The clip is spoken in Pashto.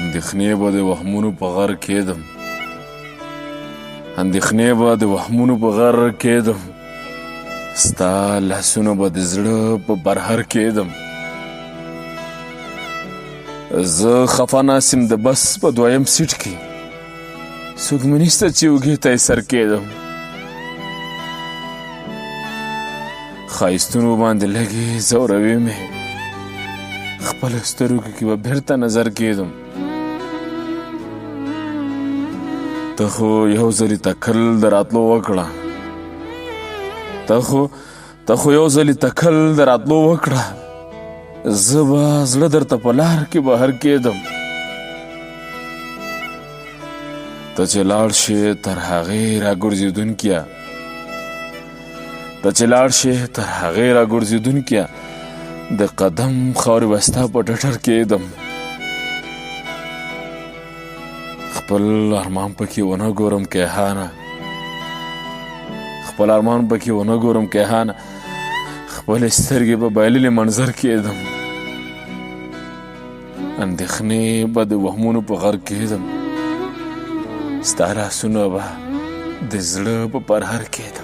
اندېښنې به د وهمونو په غر کېدم، اندېښنې به د وهمونو په غر کېدم، ستا لاسونه به د زړه په برهر کېدم. زه خفه ناست یم د بس په دویم سیټ کې، څوک مې نشته چې اوږې ته یې سر کېدم. ښایستونو باندې لږې ځوروي مې، خپلو سترګو کې به بېرته نظر کېدم. ته خو یو ځلې تکل د راتلو وکړه، ته خو یو ځلې تکل د راتلو وکړه، زه به زړه درته په لار کې بهر کېدم. ته چې لاړ شې تر هغې راګرځېدونکیه، ته چې لاړ شې تر هغې راګرځېدونکیه، د قدم خاورې به ستا په ټټر کېدم. خپل ارمان پکې ونه ګورم کیهانه، خپل ارمان پکې ونه ګورم کیهانه، خپلې سترګې په بایللې منظر کېدم. اندېښنې به د وهمونو په غر کېدم، ستا لاسونه به د زړه په پرهر کېدم.